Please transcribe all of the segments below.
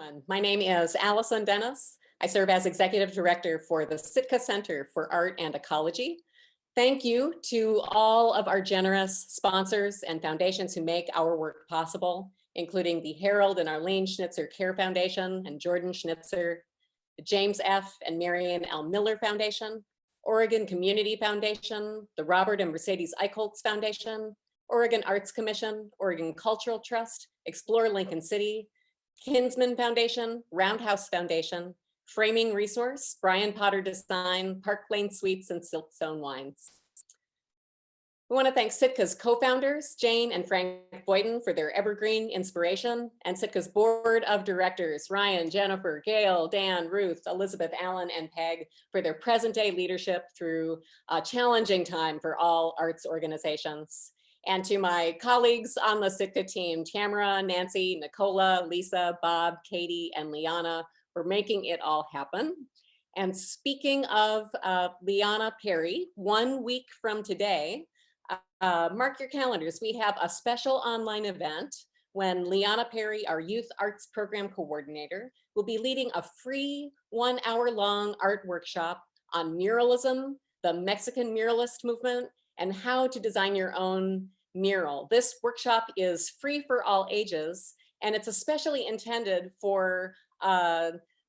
everyone. My name is Alison Dennis. I serve as Executive Director for the Sitka Center for Art and Ecology. Thank you to all of our generous sponsors and foundations who make our work possible, including the Harold and Arlene Schnitzer Care Foundation and Jordan Schnitzer, the James F. and Marion L. Miller Foundation, Oregon Community Foundation, the Robert and Mercedes Eichholz Foundation, Oregon Arts Commission, Oregon Cultural Trust, Explore Lincoln City, Kinsman Foundation, Roundhouse Foundation, Framing Resource, Brian Potter Design, Park Lane Suites, and Silkstone Wines. We want to thank Sitka's co-founders, Jane and Frank Boyden, for their evergreen inspiration, and Sitka's board of directors, Ryan, Jennifer, Gail, Dan, Ruth, Elizabeth, Allen, and Peg, for their present-day leadership through a challenging time for all arts organizations. And to my colleagues on the Sitka team, Tamara, Nancy, Nicola, Lisa, Bob, Katie, and Liana, for making it all happen. And speaking of Liana Perry, 1 week from today, mark your calendars, we have a special online event when Liana Perry, our Youth Arts Program Coordinator, will be leading a free 1 hour-long art workshop on muralism, the Mexican muralist movement, and how to design your own mural. This workshop is free for all ages, and it's especially intended for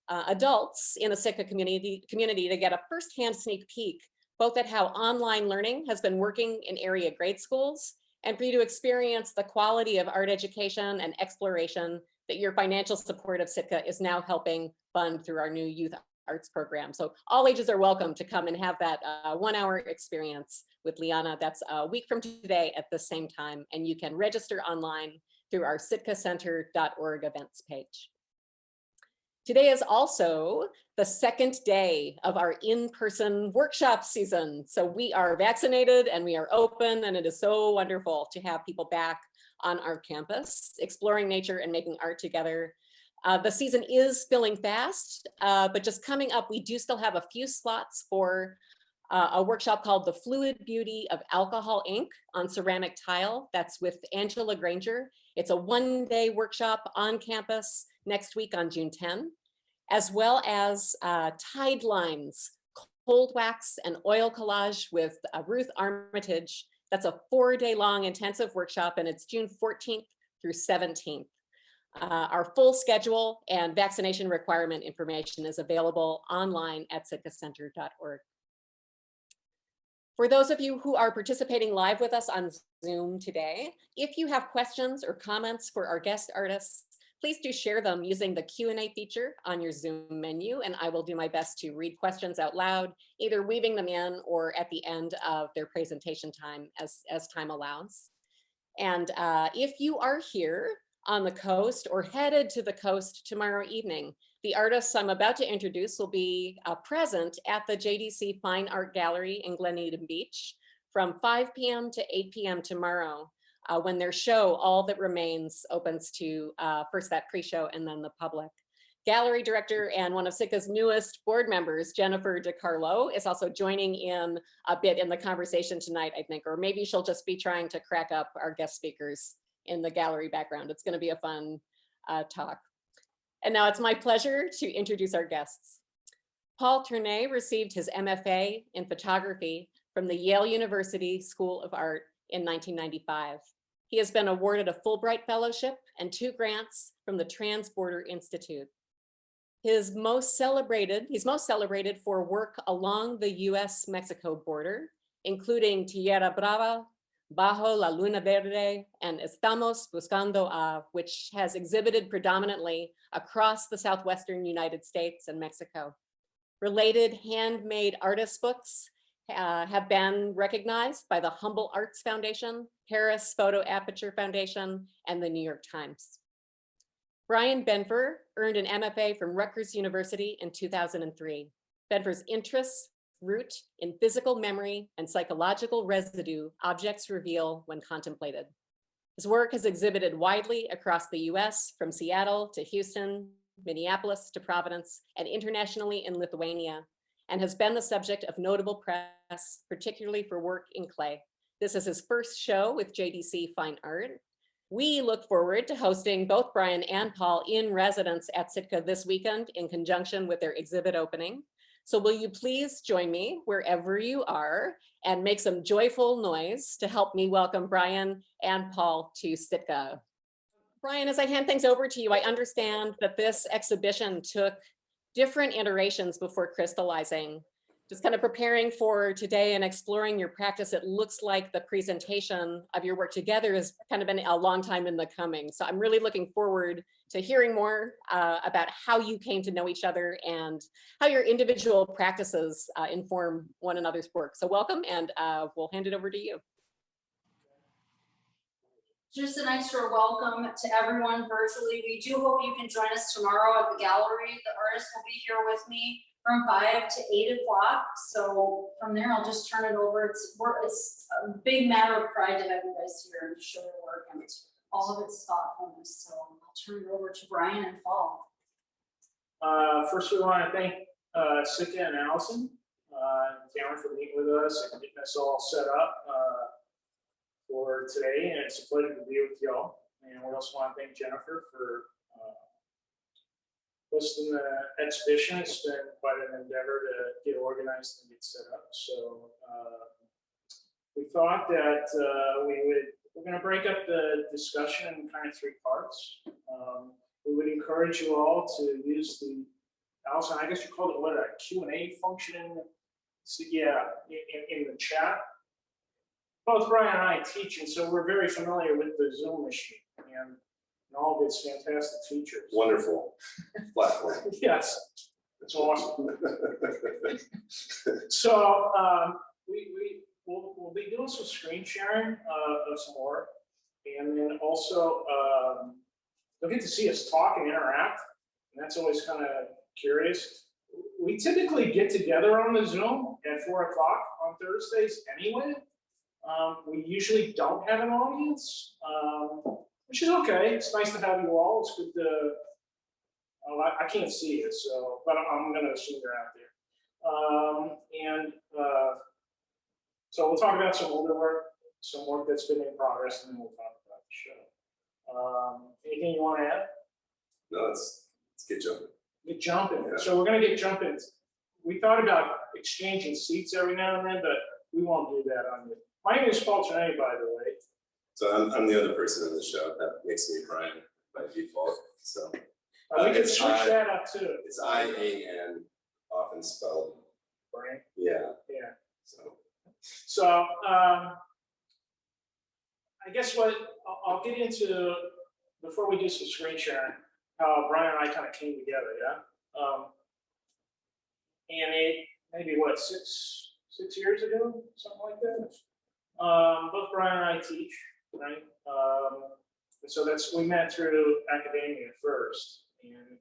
adults in the Sitka community to get a firsthand sneak peek, both at how online learning has been working in area grade schools, and for you to experience the quality of art education and exploration that your financial support of Sitka is now helping fund through our new youth arts program. So all ages are welcome to come and have that 1 hour experience with Liana. That's a week from today at the same time, and you can register online through our sitkacenter.org events page. Today is also the second day of our in-person workshop season. So we are vaccinated and we are open, and it is so wonderful to have people back on our campus, exploring nature and making art together. The season is filling fast, but just coming up, we do still have a few slots for a workshop called The Fluid Beauty of Alcohol Ink on ceramic tile. That's with Angela Granger. It's a 1-day workshop on campus next week on June 10, as well as tide lines, cold wax and oil collage with Ruth Armitage. That's a 4-day long intensive workshop, and it's June 14th through 17th. Our full schedule and vaccination requirement information is available online at sitkacenter.org. For those of you who are participating live with us on Zoom today, if you have questions or comments for our guest artists, please do share them using the Q&A feature on your Zoom menu, and I will do my best to read questions out loud, either weaving them in or at the end of their presentation time as time allows. And if you are here on the coast or headed to the coast tomorrow evening, the artists I'm about to introduce will be present at the JDC Fine Art Gallery in Gleneden Beach from 5 p.m. to 8 p.m. tomorrow, when their show, All That Remains, opens to first that pre-show and then the public. Gallery director and one of Sitka's newest board members, Jennifer DiCarlo, is also joining in a bit in the conversation tonight, I think, or maybe she'll just be trying to crack up our guest speakers in the gallery background. It's going to be a fun talk. And now it's my pleasure to introduce our guests. Paul Turounet received his MFA in photography from the Yale University School of Art in 1995. He has been awarded a Fulbright Fellowship and 2 grants from the Transborder Institute. He's most celebrated for work along the US-Mexico border, including Tierra Brava, Bajo la Luna Verde, and Estamos Buscando A, which has exhibited predominantly across the southwestern United States and Mexico. Related handmade artist books have been recognized by the Humble Arts Foundation, Paris Photo Aperture Foundation, and the New York Times. Brian Benfer earned an MFA from Rutgers University in 2003. Benfer's interests root in physical memory and psychological residue objects reveal when contemplated. His work has exhibited widely across the US, from Seattle to Houston, Minneapolis to Providence, and internationally in Lithuania, and has been the subject of notable press, particularly for work in clay. This is his first show with JDC Fine Art. We look forward to hosting both Brian and Paul in residence at Sitka this weekend in conjunction with their exhibit opening. So will you please join me wherever you are and make some joyful noise to help me welcome Brian and Paul to Sitka. Brian, as I hand things over to you, I understand that this exhibition took different iterations before crystallizing. Just kind of preparing for today and exploring your practice, it looks like the presentation of your work together has kind of been a long time in the coming. So I'm really looking forward to hearing more about how you came to know each other and how your individual practices inform one another's work. So welcome, and we'll hand it over to you. Just an extra welcome to everyone virtually. We do hope you can join us tomorrow at the gallery. The artist will be here with me from 5 to 8 o'clock. So from there, I'll just turn it over. It's a big matter of pride to have you guys here and to show your work and all of its thoughtfulness. So I'll turn it over to Brian and Paul. First, we want to thank Sitka and Alison and Cameron for meeting with us and getting us all set up for today. And it's a pleasure to be with y'all. And we also want to thank Jennifer for hosting the exhibition. It's been quite an endeavor to get organized and get set up. So we thought that we're going to break up the discussion in kind of 3 parts. We would encourage you all to use the, Alison, I guess you called it what, a Q&A function? So, yeah, in the chat. Both Brian and I teach, and so we're very familiar with the Zoom machine and all of its fantastic features. Wonderful platform. Yes, it's awesome. So we'll be doing some screen sharing of some work, and then also you'll get to see us talk and interact, and that's always kind of curious. We typically get together on the Zoom at 4 o'clock on Thursdays anyway. We usually don't have an audience, which is okay. It's nice to have you all. It's good to, I can't see it, so, but I'm going to assume you're out there. So we'll talk about some older work, some work that's been in progress, and then we'll talk about the show. Anything you want to add? No, let's get jumping. Get jumping. Yeah. So we're going to get jumping. We thought about exchanging seats every now and then, but we won't do that on you. My name is Paul Turounet, by the way. So I'm the other person in the show. That makes me Brian by default. So We can switch that up too. It's I-A-N, often spelled. Brian? Yeah. Yeah. So I guess what I'll get into before we do some screen sharing, how Brian and I kind of came together, yeah? And it maybe what, six years ago, something like that. Both Brian and I teach, right? So we met through academia first and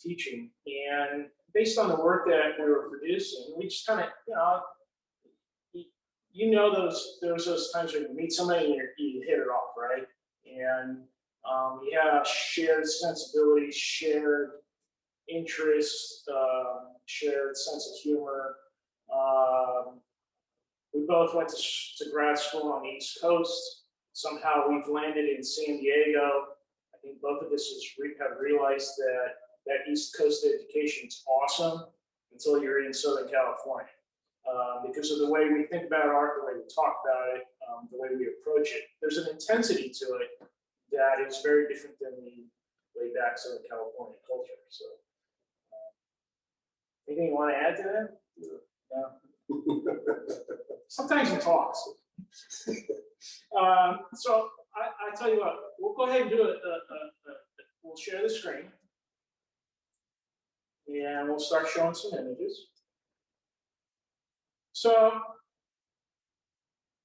teaching, and based on the work that we were producing, we just kind of, those times when you meet somebody and you hit it off, right? And you have shared sensibilities, shared interests, shared sense of humor. We both went to grad school on the East Coast. Somehow we've landed in San Diego. I think both of us have realized that East Coast education is awesome until you're in Southern California. Because of the way we think about art, the way we talk about it, the way we approach it. There's an intensity to it that is very different than the laid back Southern California culture. So, anything you want to add to that? No. Sometimes it talks. So I tell you what, we'll go ahead and do it. We'll share the screen, and we'll start showing some images. So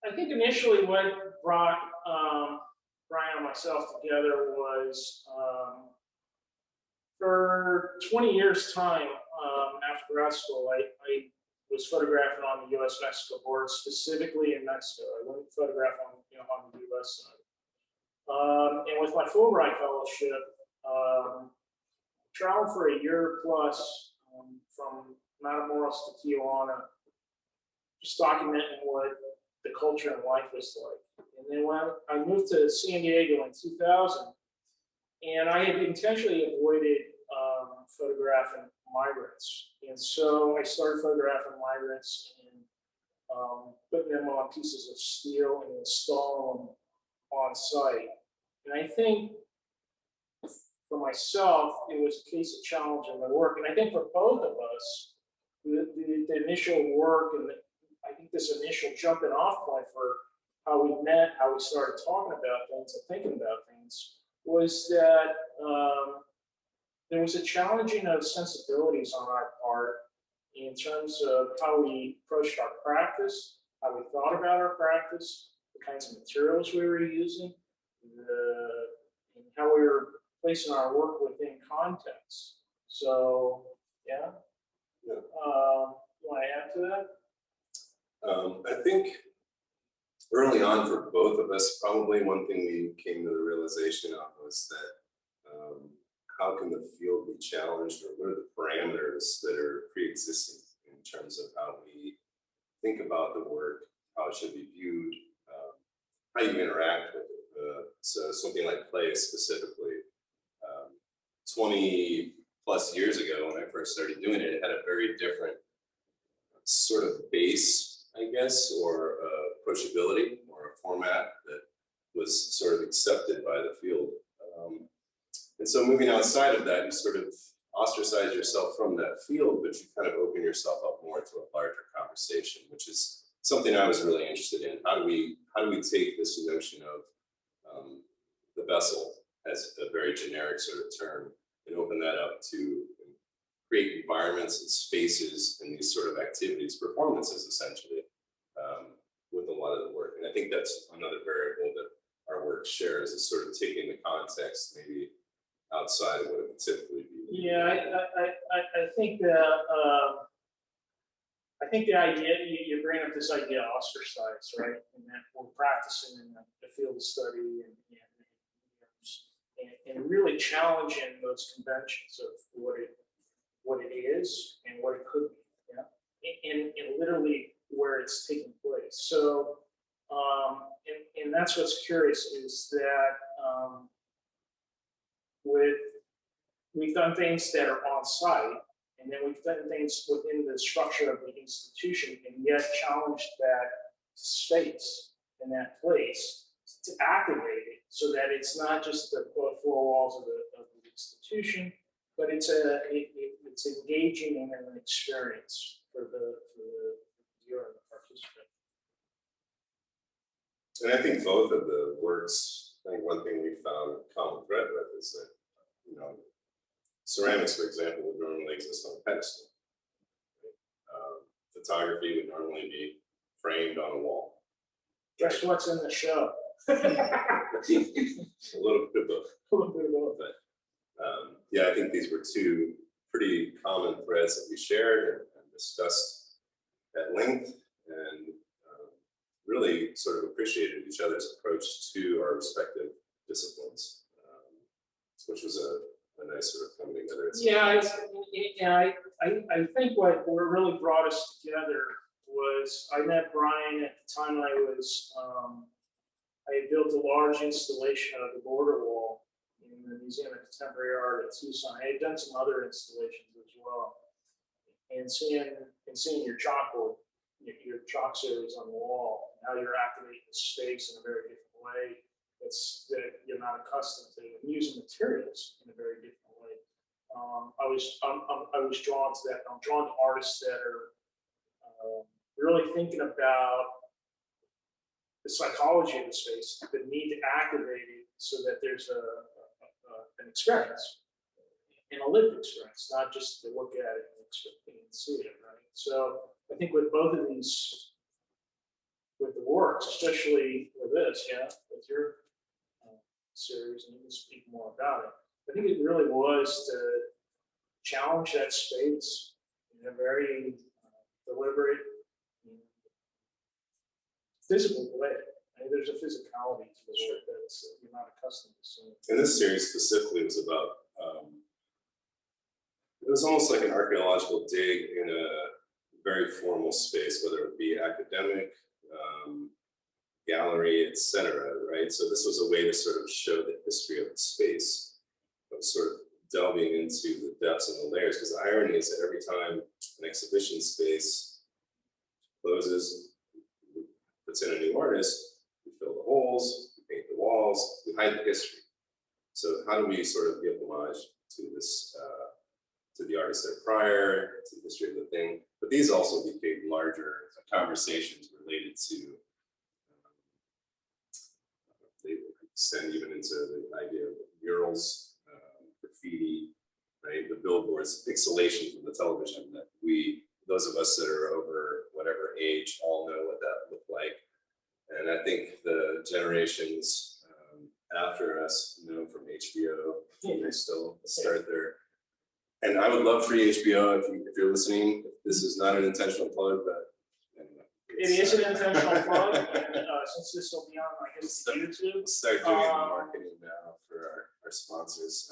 I think initially what brought Brian and myself together was for 20 years' time after grad school, I was photographing on the U.S.-Mexico border, specifically in Mexico. I wouldn't photograph on the U.S. side. And with my Fulbright fellowship, traveled for a year plus from Matamoros to Tijuana, just documenting what the culture and life was like. And then when I moved to San Diego in 2000, and I had intentionally avoided photographing migrants. And so I started photographing migrants and putting them on pieces of steel and installing them on site. And I think for myself, it was a case of challenging my work. And I think for both of us, the initial work and I think this initial jumping off point for how we met, how we started talking about things and thinking about things was that there was a challenging of sensibilities on our part in terms of how we approached our practice, how we thought about our practice, the kinds of materials we were using, and how we were placing our work within context. So, yeah. Yeah. You want to add to that? I think early on for both of us, probably one thing we came to the realization of was that how can the field be challenged, or what are the parameters that are pre-existing in terms of how we think about the work, how it should be viewed, how you interact with it. So something like play specifically, 20 plus years ago when I first started doing it, it had a very different sort of base, I guess, or approachability, or a format that was sort of accepted by the field. And so moving outside of that, you sort of ostracize yourself from that field, but you kind of open yourself up more to a larger conversation, which is something I was really interested in. How do we take this notion of the vessel as a very generic sort of term and open that up to create environments and spaces and these sort of activities, performances essentially, with a lot of the work. And I think that's another variable that our work shares, is sort of taking the context maybe outside of what it would typically be. Yeah, I think that I think the idea you bring up this idea of ostracize, right? And that we're practicing in the field of study and really challenging those conventions of what it is and what it could be, yeah, and literally where it's taking place. So, and that's what's curious is that we've done things that are on site, and then we've done things within the structure of the institution, and yet challenged that space and that place to activate it so that it's not just the four walls of the institution, but it's engaging in an experience for the viewer and the participant. And I think both of the works, I think one thing we found a common thread with is that, you know, ceramics, for example, would normally exist on a pedestal. Photography would normally be framed on a wall. Guess what's in the show? A little bit of both. A little bit of both. But yeah, I think these were two pretty common threads that we shared and discussed at length, and really sort of appreciated each other's approach to our respective disciplines, which was a nice sort of coming together. Yeah, I think what really brought us together was I met Brian at the time I had built a large installation of the border wall in the Museum of Contemporary Art at Tucson. I had done some other installations as well, and seeing your chalkboard, your chalk series on the wall, and how you're activating the space in a very different way. It's that you're not accustomed to, and using materials in a very different way. I was drawn to that. I'm drawn to artists that are really thinking about the psychology of the space, the need to activate it so that there's an experience, and a lived experience, not just to look at it and see it, right? So I think with both of these, with the works, especially with this, yeah, with your series, and you can speak more about it, I think it really was to challenge that space in a very deliberate, physical way. I mean, there's a physicality to the work that you're not accustomed to seeing. And this series specifically was about, it was almost like an archaeological dig in a very formal space, whether it be academic, gallery, etc. Right? So this was a way to sort of show the history of the space, of sort of delving into the depths and the layers. Because the irony is that every time an exhibition space closes, puts in a new artist, we fill the holes, we paint the walls, we hide the history. So how do we sort of give homage to this, to the artists there prior, to the history of the thing? But these also became larger conversations related to, they extend even into the idea of murals, graffiti, right? The billboards, pixelation from the television that we, those of us that are over whatever age, all know what that looked like. And I think the generations after us, you know, from HBO, they still start there. And I would love free HBO if you're listening. This is not an intentional plug, but anyway, It is an intentional plug, and since this will be on, I guess, YouTube. We'll start doing marketing now for our sponsors.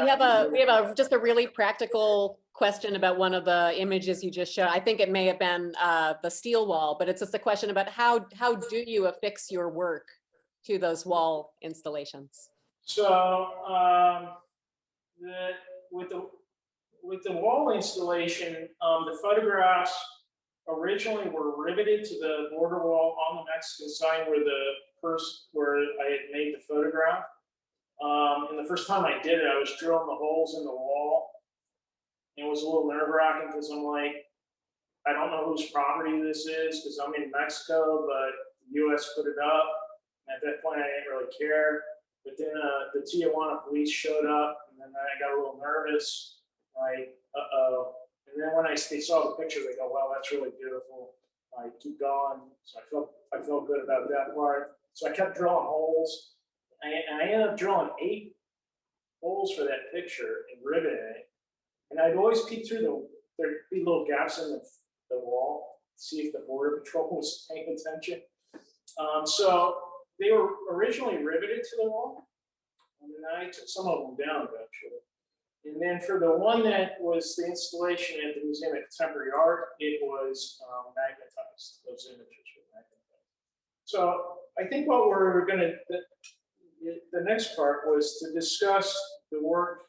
We have a just a really practical question about one of the images you just showed. I think it may have been the steel wall, but it's just a question about how do you affix your work to those wall installations? So with the wall installation, the photographs originally were riveted to the border wall on the Mexican side where I had made the photograph. And the first time I did it, I was drilling the holes in the wall. It was a little nerve-wracking because I'm like, I don't know whose property this is because I'm in Mexico, but the US put it up. And at that point, I didn't really care. But then the Tijuana police showed up, and then I got a little nervous, like, uh-oh. And then when they saw the picture, they go, wow, that's really beautiful. Like, keep going. So I felt good about that part. So I kept drilling holes. And I ended up drilling 8 holes for that picture and riveting it. And I'd always peek through there'd be little gaps in the wall, see if the border patrol was paying attention. So they were originally riveted to the wall, and then I took some of them down eventually. And then for the one that was the installation at the Museum of Contemporary Art, it was magnetized. Those images were magnetized. So I think what we're going to, the next part was to discuss the work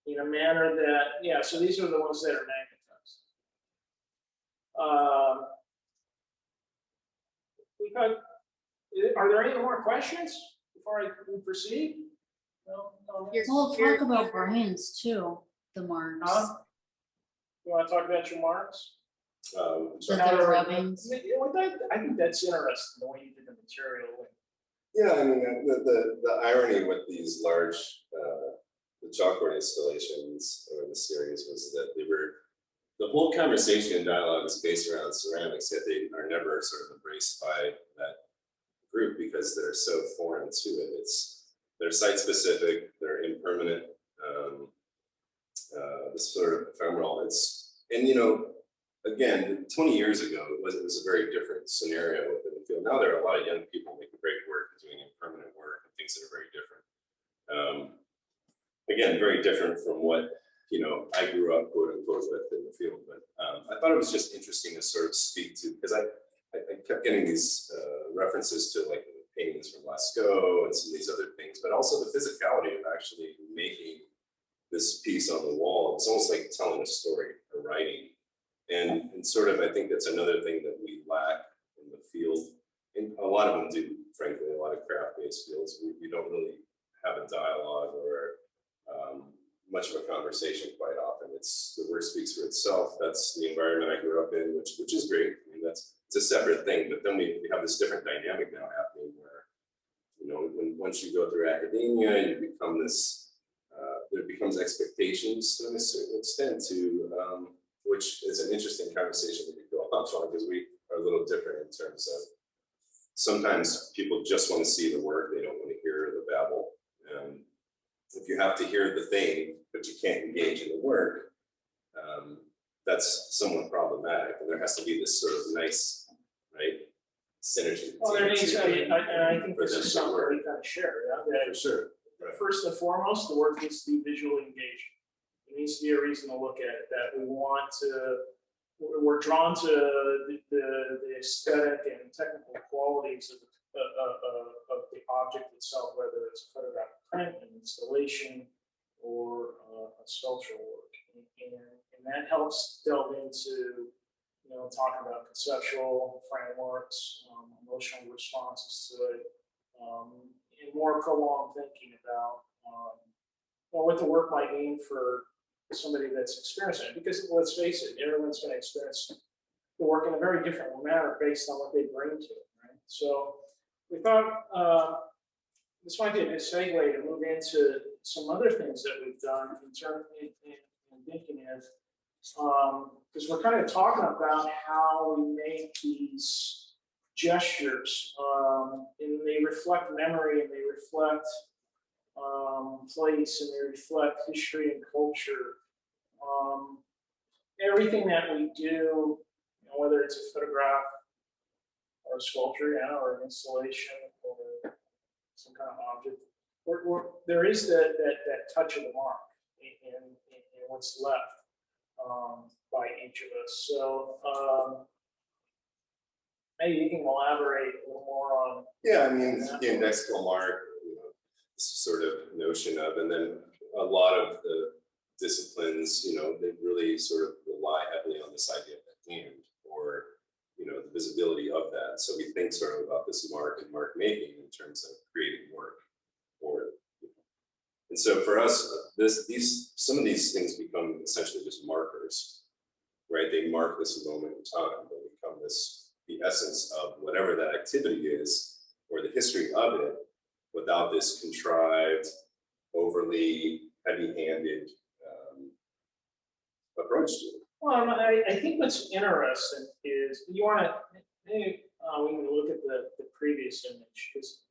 in a manner that, yeah, so these are the ones that are magnetized. Are there any more questions before we proceed? No? We'll talk about Brian's too, the marks. You want to talk about your marks? The rubbings. I think that's interesting, the way you did the material. Yeah, I mean, the irony with these large the chalkboard installations or the series was that the whole conversation and dialogue is based around ceramics, yet they are never sort of embraced by that group because they're so foreign to it. They're site specific, they're impermanent, this sort of ephemeral. And you know, again, 20 years ago, it was a very different scenario within the field. Now there are a lot of young people making great work, doing impermanent work and things that are very different. Again, very different from what, you know, I grew up, quote unquote, with in the field. But I thought it was just interesting to sort of speak to, because I kept getting these references to like paintings from Lascaux and some of these other things, but also the physicality of actually making this piece on the wall. It's almost like telling a story or writing. And sort of, I think that's another thing that we lack in the field. And a lot of them do, frankly, a lot of craft-based fields. We don't really have a dialogue or much of a conversation quite often. The work speaks for itself. That's the environment I grew up in, which is great. I mean, it's a separate thing, but then we have this different dynamic now happening where, you know, once you go through academia, you become this, there becomes expectations to a certain extent to, which is an interesting conversation that we go off on because we are a little different in terms of sometimes people just want to see the work, they don't want to hear the babble. If you have to hear the thing, but you can't engage in the work, that's somewhat problematic. And there has to be this sort of nice, right, synergy. Well, there needs to be, and I think this is something we kind of share. Yeah? For sure. Right. First and foremost, the work needs to be visually engaging. It needs to be a reason to look at it, that we want we're drawn to the aesthetic and technical qualities of the object itself, whether it's a photographic print, an installation, or a sculptural work. And that helps delve into, talking about conceptual frameworks, emotional responses to it, and more prolonged thinking about what the work might mean for somebody that's experiencing it. Because let's face it, everyone's going to experience the work in a very different manner based on what they bring to it, right? So we thought this might be a good segue to move into some other things that we've done in terms in thinking of, because we're kind of talking about how we make these gestures, and they reflect memory, and they reflect place, and they reflect history and culture. Everything that we do, whether it's a photograph or a sculpture, or an installation, or some kind of object, there is that touch of the mark in what's left by each of us. So maybe you can elaborate a little more on. Yeah, I mean, the indexical mark, this sort of notion of, and then a lot of the disciplines, they really sort of rely heavily on this idea of the hand, or the visibility of that. So we think sort of about this mark and mark making in terms of creating work. And so for us, some of these things become essentially just markers, right? They mark this moment in time. They become the essence of whatever that activity is, or the history of it, without this contrived, overly heavy-handed approach to it. Well, I think what's interesting is you want to, maybe we can look at the previous image, because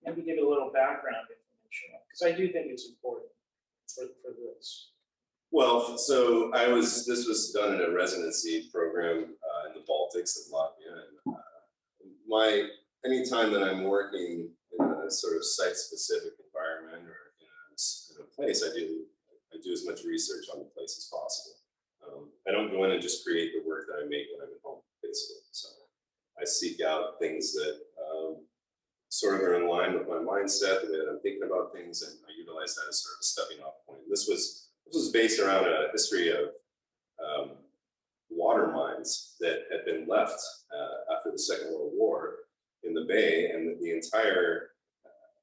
maybe give it a little background information, because I do think it's important for this. Well, so this was done in a residency program in the Baltics in Latvia. And anytime that I'm working in a sort of site-specific environment, or in a place, I do as much research on the place as possible. I don't go in and just create the work that I make when I'm at home, basically. So I seek out things that sort of are in line with my mindset, the way that I'm thinking about things, and I utilize that as sort of a stepping off point. This was based around a history of water mines that had been left after the Second World War in the bay, and the entire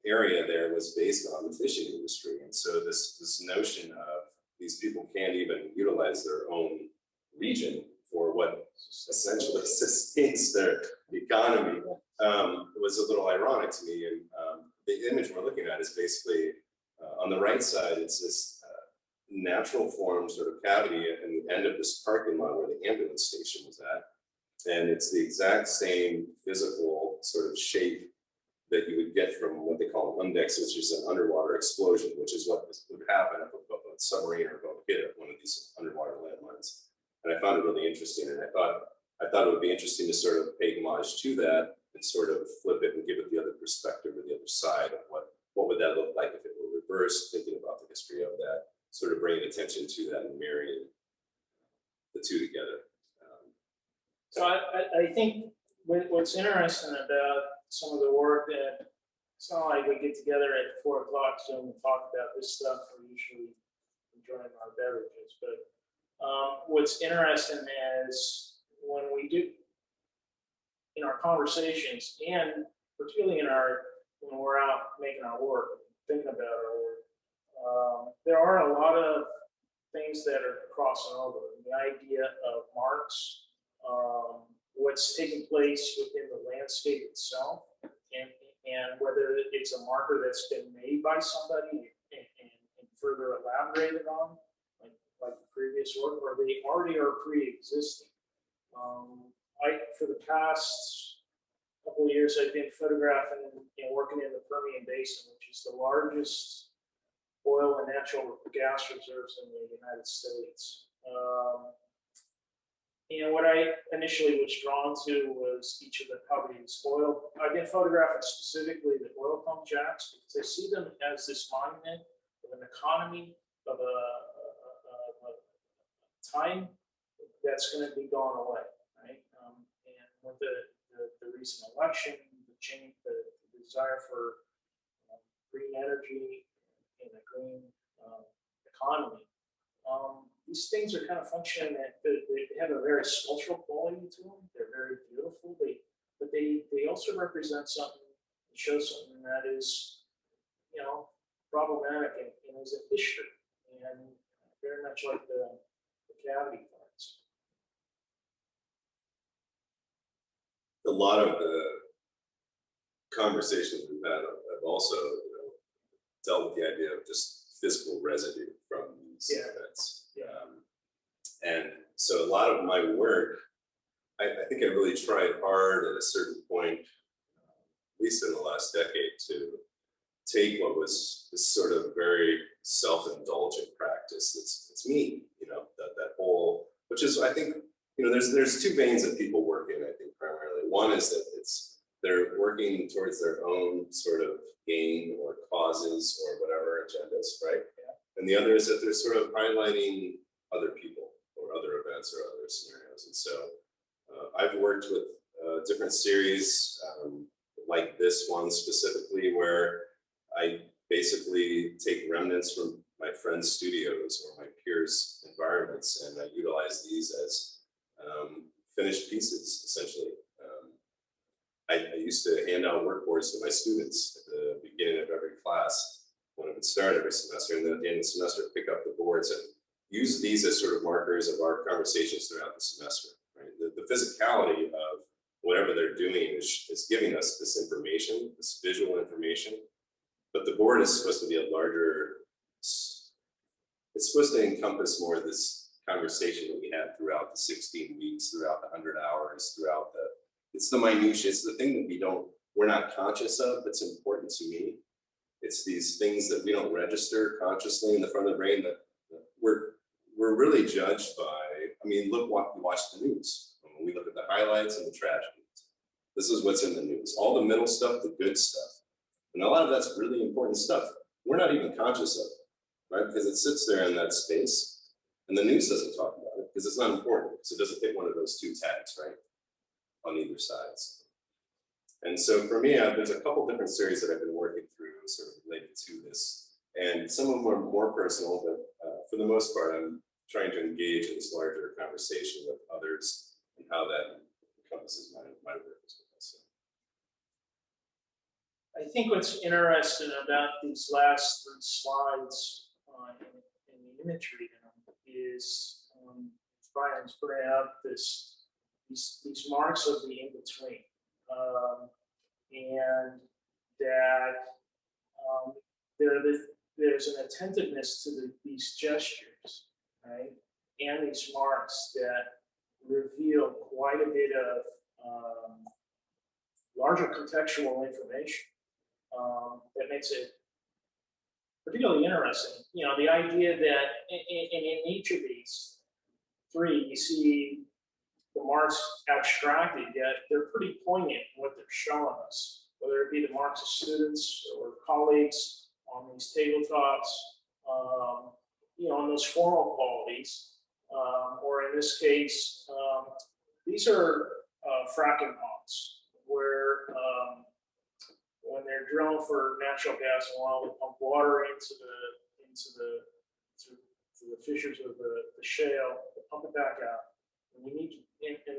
area there was based on the fishing industry. And so this notion of these people can't even utilize their own region for what essentially sustains their economy was a little ironic to me. And the image we're looking at is basically on the right side, it's this natural form sort of cavity at the end of this parking lot where the ambulance station was at. And it's the exact same physical sort of shape that you would get from what they call an undex, which is an underwater explosion, which is what would happen if a submarine or boat hit one of these underwater landmines. And I found it really interesting, and I thought it would be interesting to sort of pay homage to that and sort of flip it and give it the other perspective, or the other side of what would that look like if it were reversed, thinking about the history of that, sort of bringing attention to that and marrying the two together. So I think what's interesting about some of the work that it's not like we get together at 4 o'clock Zoom and talk about this stuff. We're usually enjoying our beverages, but what's interesting is when we do in our conversations, and particularly when we're out making our work, thinking about our work, there are a lot of things that are crossing over. The idea of marks, what's taking place within the landscape itself, and whether it's a marker that's been made by somebody and further elaborated on, like the previous work, or they already are pre-existing. For the past couple of years, I've been photographing and working in the Permian Basin, which is the largest oil and natural gas reserves in the United States. And what I initially was drawn to was each of how these oil, I've been photographing specifically the oil pump jacks, because I see them as this monument of an economy, of a time that's going to be going away, right? And with the recent election, the change, the desire for green energy and a green economy, these things are kind of functioning that they have a very sculptural quality to them. They're very beautiful. But they also represent something, show something that is, you know, problematic and is an issue, and very much like the cavity parts. A lot of the conversations we've had have also, dealt with the idea of just physical residue from these events. And so a lot of my work, I think I really tried hard at a certain point, at least in the last decade, to take what was this sort of very self-indulgent practice. It's me, that whole, which is, I think, there's two veins that people work in, I think, primarily. One is that they're working towards their own sort of gain or causes or whatever agendas, right? And the other is that they're sort of highlighting other people or other events or other scenarios. And so I've worked with different series like this one specifically, where I basically take remnants from my friends' studios or my peers' environments, and I utilize these as finished pieces, essentially. I used to hand out work boards to my students at the beginning of every class when it would start every semester, and then at the end of the semester, pick up the boards and use these as sort of markers of our conversations throughout the semester. Right? The physicality of whatever they're doing is giving us this information, this visual information, but the board is supposed to be a larger, it's supposed to encompass more of this conversation that we had throughout the 16 weeks, throughout the 100 hours, throughout it's the minutiae, it's the thing that we're not conscious of, that's important to me. It's these things that we don't register consciously in the front of the brain that we're really judged by. I mean, we watch the news. When we look at the highlights and the tragedies, this is what's in the news. All the middle stuff, the good stuff. And a lot of that's really important stuff. We're not even conscious of it, right? Because it sits there in that space, and the news doesn't talk about it because it's not important, because it doesn't hit one of those two tags, right? On either sides. And so for me, there's a couple different series that I've been working through sort of related to this. And some of them are more personal, but for the most part, I'm trying to engage in this larger conversation with others and how that encompasses my work as well. So. I think what's interesting about these last 3 slides in the imagery is Brian's bringing up these marks of the in-between, and that there's an attentiveness to these gestures, right? And these marks that reveal quite a bit of larger contextual information that makes it particularly interesting. The idea that in each of these 3, you see the marks abstracted, yet they're pretty poignant in what they're showing us, whether it be the marks of students or colleagues on these tabletops, on those formal qualities, or in this case, these are fracking ponds, where when they're drilling for natural gas and oil, they pump water into the fissures of the shale, they pump it back out. And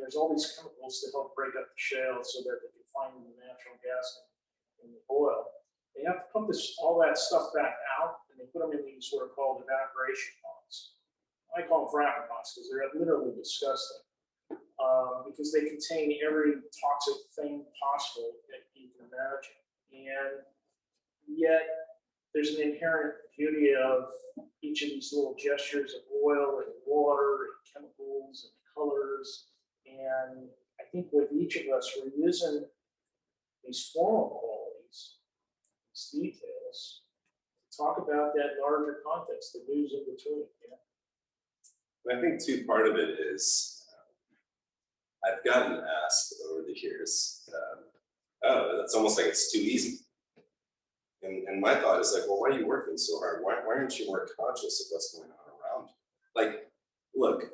there's all these chemicals to help break up the shale so that they can find the natural gas and the oil. They have to pump all that stuff back out, and they put them in these what are called evaporation ponds. I call them fracking ponds because they're literally disgusting, because they contain every toxic thing possible that you can imagine. And yet there's an inherent beauty of each of these little gestures of oil and water and chemicals and colors. And I think with each of us, we're using these formal qualities, these details, to talk about that larger context, the news in between. I think too, part of it is I've gotten asked over the years, oh, it's almost like it's too easy. And my thought is like, well, why are you working so hard? Why aren't you more conscious of what's going on around you? Like, look,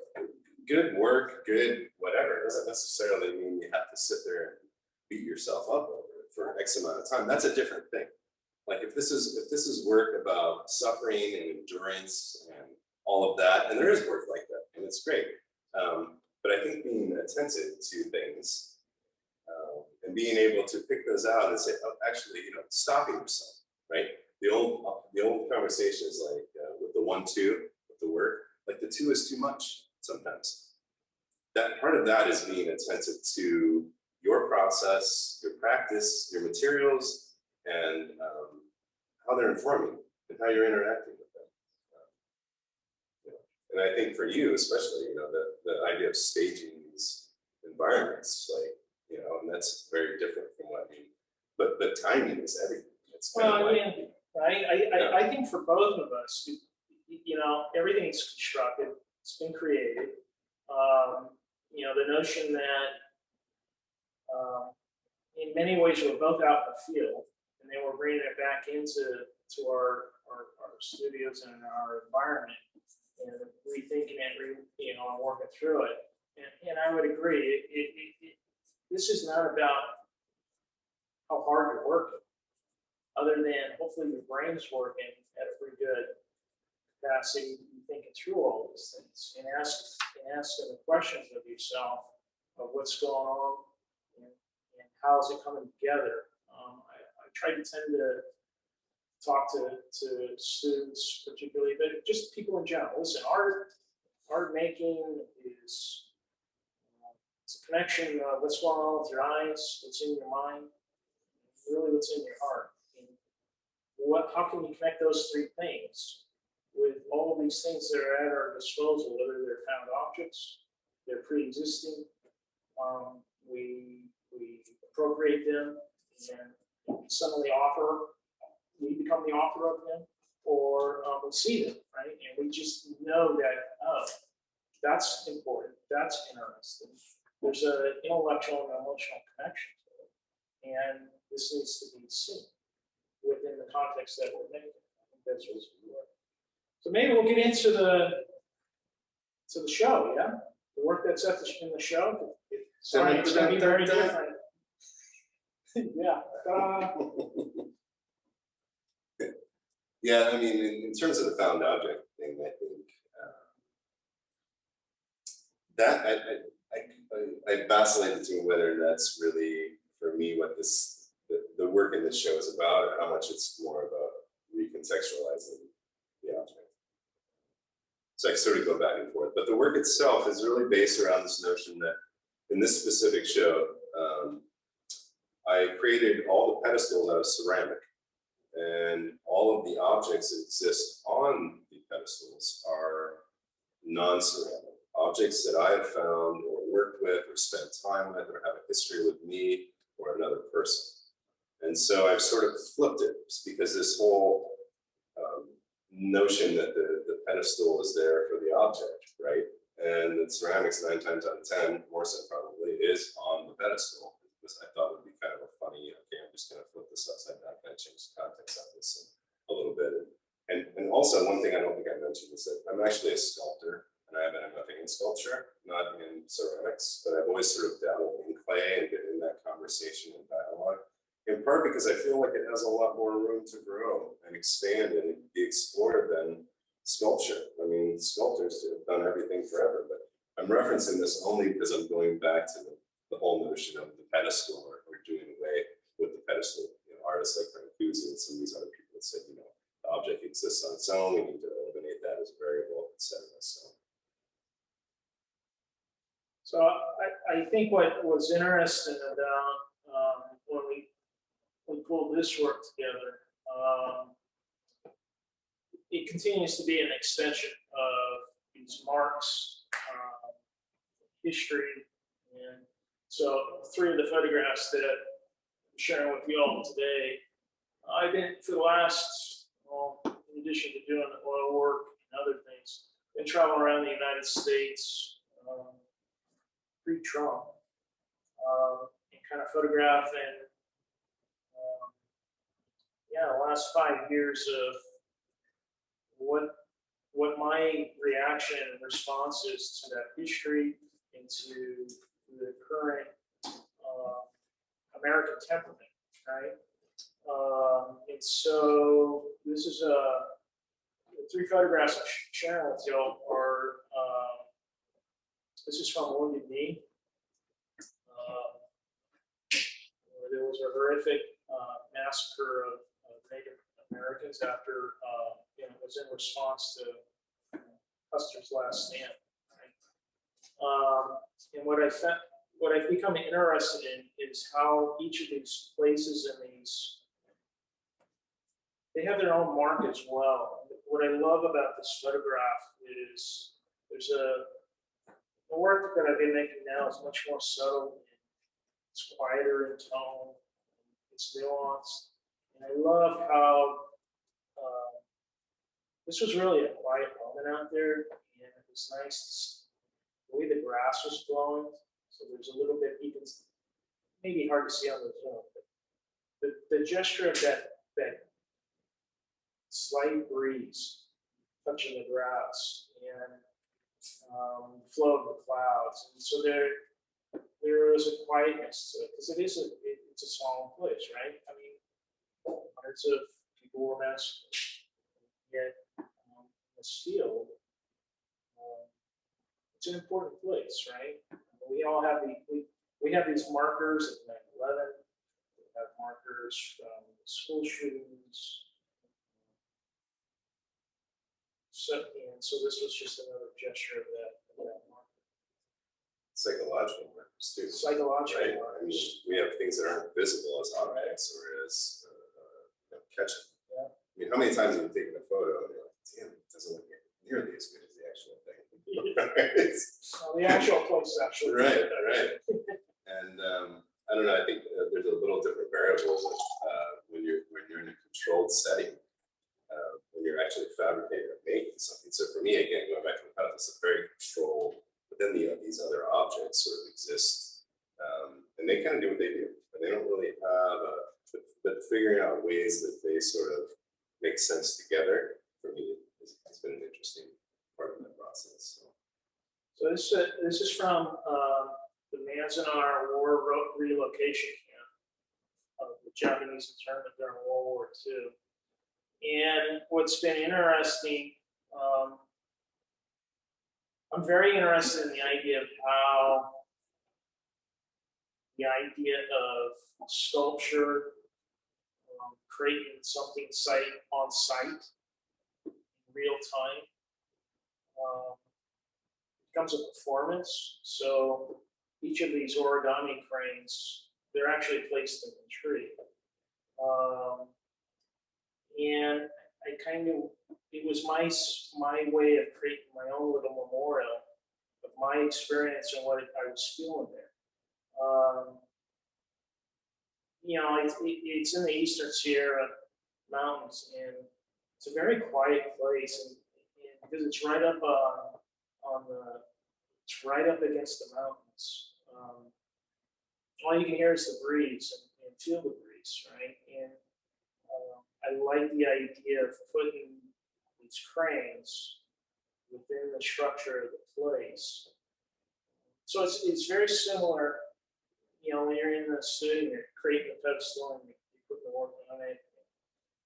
good work good, whatever. It doesn't necessarily mean you have to sit there and beat yourself up over it for X amount of time. That's a different thing. Like if this is work about suffering and endurance and all of that, and there is work like that, and it's great. But I think being attentive to things and being able to pick those out and say, oh, actually, stopping yourself, right? The old conversation is like with the 1-2 with the work, like the 2 is too much sometimes. That part of that is being attentive to your process, your practice, your materials, and how they're informing and how you're interacting with them. And I think for you, especially, the idea of staging these environments, like, and that's very different from what I mean. But timing is everything. It's kind of like, right? I think for both of us, everything's constructed, it's been created. The notion that in many ways we're both out in the field, and then we're bringing it back into our studios and our environment, and rethinking it, and working through it. And I would agree, this is not about how hard you're working, other than hopefully your brain's working at a pretty good capacity, thinking through all these things, and asking the questions of yourself of what's going on and how is it coming together. I tend to talk to students particularly, but just people in general. Listen, art making is it's a connection of what's going on with your eyes, what's in your mind, really what's in your heart. And how can you connect those three things with all of these things that are at our disposal, whether they're found objects, they're pre-existing, we appropriate them and suddenly we become the author of them, or we see them, right? And we just know that, oh, that's important, that's interesting. There's an intellectual and emotional connection to it. And this needs to be seen within the context that we're making. I think that's what's important. So maybe we'll get into the show, yeah? The work that's in the show. Sorry, it's going to be very different. Yeah. Yeah, I mean, in terms of the found object thing, I think that I vacillate between whether that's really, for me, what the work in this show is about, or how much it's more about recontextualizing the object. So I sort of go back and forth. But the work itself is really based around this notion that in this specific show, I created all the pedestals out of ceramic. And all of the objects that exist on the pedestals are non-ceramic. Objects that I have found or worked with or spent time with or have a history with me or another person. And so I've sort of flipped it because this whole notion that the pedestal is there for the object, right? And the ceramics 9 times out of 10, more so probably, is on the pedestal. Because I thought would be kind of a funny, okay, I'm just going to flip this upside down, kind of change the context of this a little bit. And also, one thing I don't think I mentioned is that I'm actually a sculptor, and I have an MFA in sculpture, not in ceramics, but I've always sort of dabbled in clay and been in that conversation and dialogue, in part because I feel like it has a lot more room to grow and expand and be explored than sculpture. I mean, sculptors have done everything forever, but I'm referencing this only because I'm going back to the whole notion of the pedestal or doing away with the pedestal. Artists like Brancusi and some of these other people that said, the object exists on its own, we need to eliminate that as a variable, etc. So I think what was interesting about when we pulled this work together, it continues to be an extension of these marks, history, and so 3 of the photographs that I'm sharing with you all today, I've been for the last, in addition to doing the oil work and other things, been traveling around the United States pre-Trump and kind of photographing, the last 5 years of what my reaction and response is to that history and into the current American temperament, right? And so this is the 3 photographs I'm sharing with y'all are, this is from Wounded Knee. Where there was a horrific massacre of Native Americans after, it was in response to Custer's last stand. Right? And what I've become interested in is how each of these places and they have their own mark as well. What I love about this photograph is there's the work that I've been making now is much more subtle. It's quieter in tone. It's nuanced. And I love how this was really a quiet moment out there, and it was nice to see the way the grass was blowing. So there's a little bit, you can maybe hard to see on the film, but the gesture of that slight breeze touching the grass and flow of the clouds, and so there is a quietness to it because it's a small place, right? I mean, hundreds of people were massacred, yet this field, it's an important place, right? We all have we have these markers of 9/11. We have markers from school shootings. So this was just another gesture of that marker. Psychological markers too. Psychological right? markers. I mean, we have things that aren't visible as objects or as catching. Yeah. I mean, how many times have you taken a photo and you're like, damn, it doesn't look nearly as good as the actual thing. The actual place actually. Right. And I don't know. I think there's a little different variable when you're in a controlled setting. When you're actually fabricating or making something. So for me, again, going back to the past, it's a very controlled, but then these other objects sort of exist, and they kind of do what they do, and they don't really have but figuring out ways that they sort of make sense together, for me, has been an interesting part of that process. So this is from the Manzanar War Relocation Camp of the Japanese internment during World War II. And what's been interesting, I'm very interested in the idea of how the idea of sculpture, creating something on site in real time, becomes a performance. So each of these origami cranes, they're actually placed in the tree. And it was my way of creating my own little memorial of my experience and what I was feeling there. It's in the Eastern Sierra Mountains, and it's a very quiet place, and because it's right up it's right up against the mountains. All you can hear is the breeze and feel the breeze, right? And I like the idea of putting these cranes within the structure of the place. So it's very similar, when you're in the studio, you're creating a pedestal and you're putting the work on it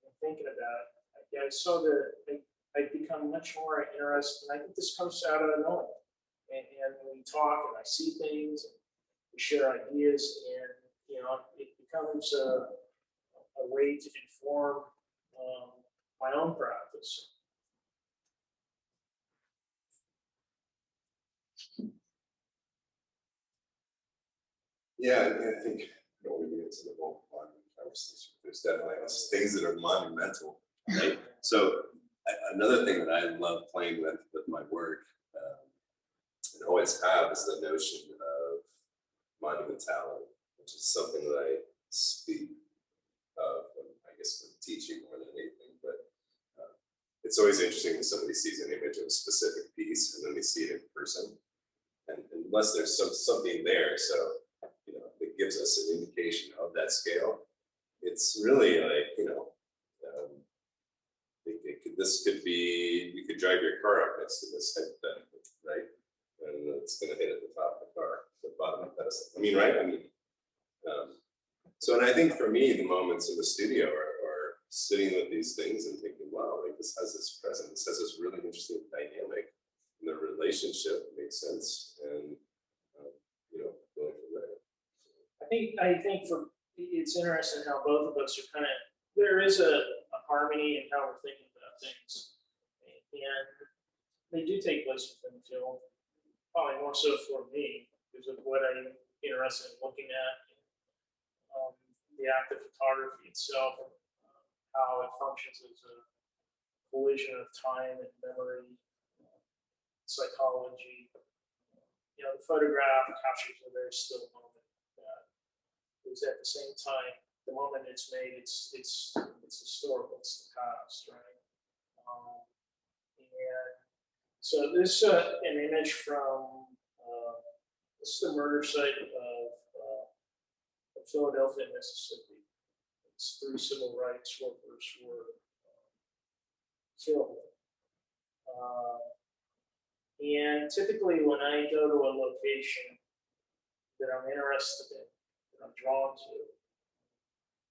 and thinking about it. I saw that I become much more interested, and I think this comes out of knowing. And we talk and I see things and we share ideas, and it becomes a way to inform my own practice. Yeah, I think when we get into the whole conversation, there's definitely things that are monumental, right? So another thing that I love playing with my work, and always have, is the notion of monumentality, which is something that I speak of, I guess, when teaching more than anything. But it's always interesting when somebody sees an image of a specific piece and then they see it in person, and unless there's something there, so it gives us an indication of that scale. It's really like, this could be, you could drive your car up next to this hypothetically, right? And it's going to hit at the top of medicine. I mean, right? I mean, so, and I think for me, the moments in the studio are sitting with these things and thinking, wow, like this has this presence, this has this really interesting dynamic, and the relationship makes sense, and you know, going from there. I think for it's interesting how both of us are kind of, there is a harmony in how we're thinking about things, and they do take place within the film, probably more so for me because of what I'm interested in looking at, the act of photography itself, how it functions as a collision of time and memory, psychology. You know, the photograph captures a very still moment that is at the same time, the moment it's made, it's historical, it's the past, right? And so this an image from this is the murder site of Philadelphia, Mississippi. It's 3 civil rights workers were killed. And typically when I go to a location that I'm interested in, that I'm drawn to,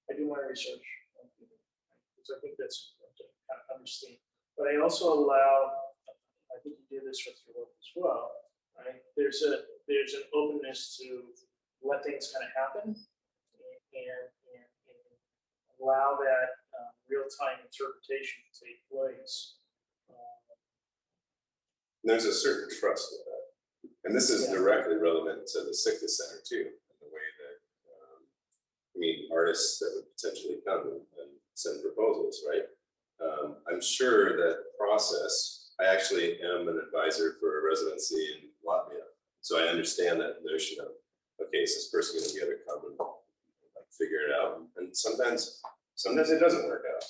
I do my research, because I think that's important to kind of understand. But I also allow, I think you do this with your work as well, right? There's an openness to let things kind of happen and allow that real-time interpretation to take place. There's a certain trust with that. And this is directly relevant to the Sitka Center too, in the way that, I mean, artists that would potentially come and send proposals, right? I'm sure that process, I actually am an advisor for a residency in Latvia. So I understand that notion of, okay, is this person going to be able to come and like, figure it out? And sometimes it doesn't work out.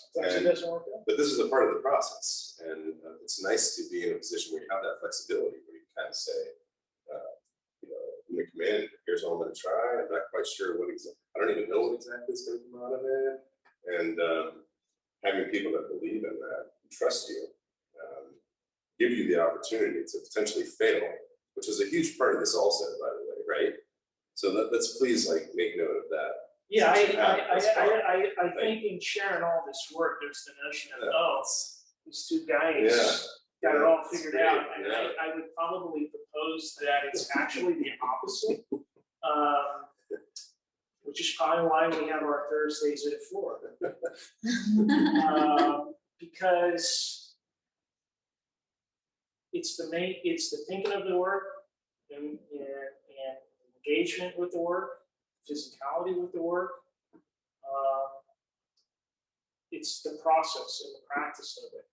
But this is a part of the process. And it's nice to be in a position where you have that flexibility, where you kind of say, you know, in the command, here's what I'm going to try. I'm not quite sure what exactly, I don't even know what exactly is going to come out of it. And having people that believe in that, trust you, give you the opportunity to potentially fail, which is a huge part of this also, by the way, right? So let's please like make note of that. Yeah, I think in sharing all this work, there's the notion of, oh, these two guys got it all figured out. And I would probably propose that it's actually the opposite, which is probably why we have our Thursdays at 4. Because it's the thinking of the work and engagement with the work, physicality with the work. It's the process and the practice of it.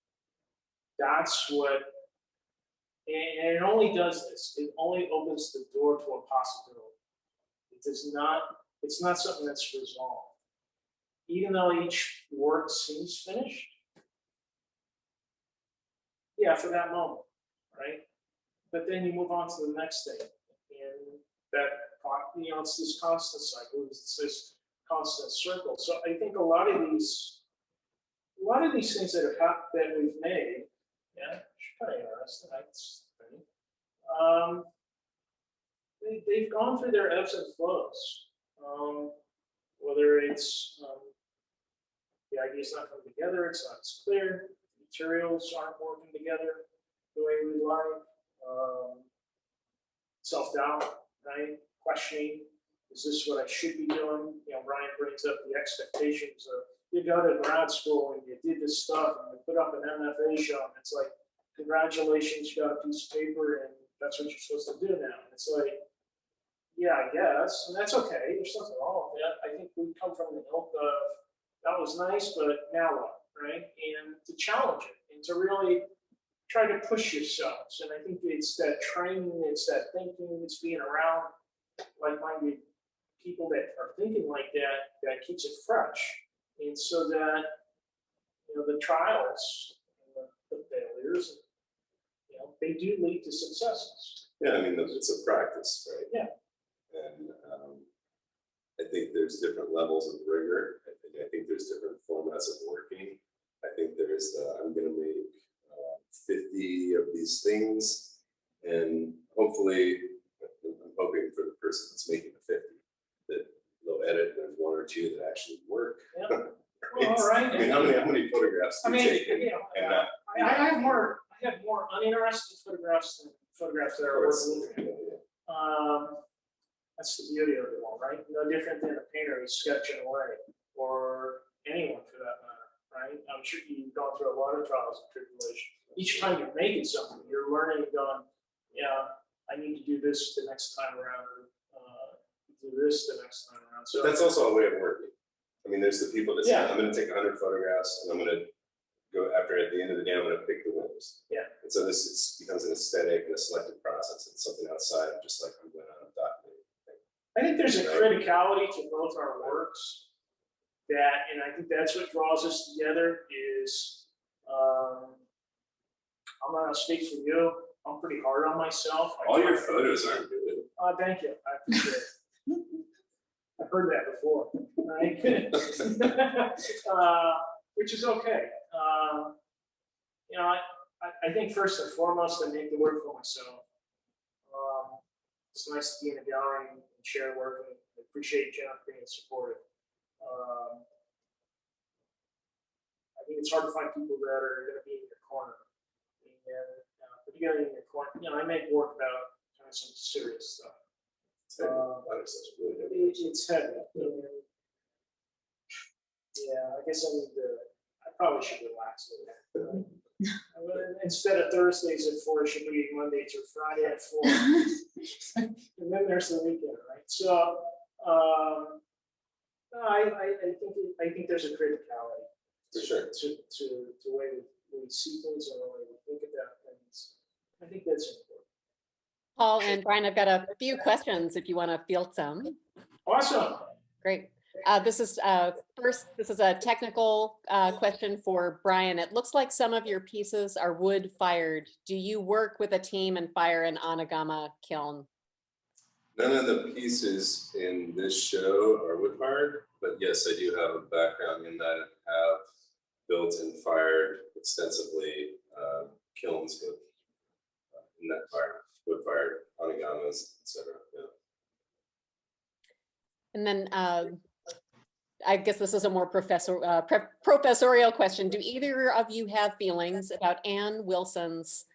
That's what, and it only does this. It only opens the door to a possibility. It does not, it's not something that's resolved. Even though each work seems finished, yeah, for that moment, right? But then you move on to the next thing. And that, you know, it's this constant cycle, it's this constant circle. So I think a lot of these things that that we've made, kind of interesting. They've gone through their ebbs and flows. Whether it's the idea's not coming together, it's not as clear, materials aren't working together the way we like. Self-doubt, right? Questioning, is this what I should be doing? You know, Brian brings up the expectations of, you go to grad school and you did this stuff and you put up an MFA show and it's like, congratulations, you got a piece of paper and that's what you're supposed to do now. And it's like, yeah, I guess, and that's okay. There's nothing wrong with that. I think we come from the ilk of, that was nice, but now what, right? And to challenge it and to really try to push yourselves. And I think it's that training, it's that thinking, it's being around like-minded people that are thinking like that, that keeps it fresh. And so that, you know, the trials, and the failures, you know, they do lead to successes. Yeah, I mean, it's a practice, right? Yeah. And I think there's different levels of rigor. I think there's different formats of working. I think there's I'm going to make 50 of these things, and hopefully, I'm hoping for the person person that's making the 50, that they'll edit, and there's one or two that actually work. Yeah. Right? Well, all right. I mean, how many photographs do you take and, you know, and not? I have more uninteresting photographs than photographs that are worth looking at. That's the beauty of it all, right? No different than a painter who's sketching away, or anyone for that matter, right? I'm sure you've gone through a lot of trials and tribulations. Each time you're making something, you're learning, going, yeah, I need to do this the next time around, or do this the next time around. So But that's also a way of working. I mean, there's the people that say, Yeah. I'm going to take 100 photographs, and I'm going to go after, at the end of the day, I'm going to pick the winners. Yeah. And so this becomes an aesthetic and a selective process. It's something outside of just like, I'm going on and documenting. I think there's a criticality to both our works that, and I think that's what draws us together is, I'm not gonna speak for you, I'm pretty hard on myself. All your photos aren't good. Thank you, I appreciate it. I've heard that before, right? Which is okay. You know, I think first and foremost, I make the work for myself. It's nice to be in a gallery and share work, and I appreciate Jeff being supportive. I think it's hard to find people that are going to be in your corner. And particularly in your corner, you know, I make work about kind of some serious stuff. It's heavy. Yeah, I guess I probably should relax a little. Instead of Thursdays at 4, it should be Monday through Friday at 4. And then there's the weekend, right? So I think there's a criticality For sure. to the way we see things and the way we think about things. I think that's important. Paul and Brian, I've got a few questions if you want to field some. Awesome. Great. This is a technical question for Brian. It looks like some of your pieces are wood fired. Do you work with a team and fire an Anagama kiln? None of the pieces in this show are wood fired, but yes, I do have a background in that I have built and fired extensively kilns with net fire, wood fired Anagamas, etc. Yeah. And then I guess this is a more professorial question. Do either of you have feelings about Ann Wilson's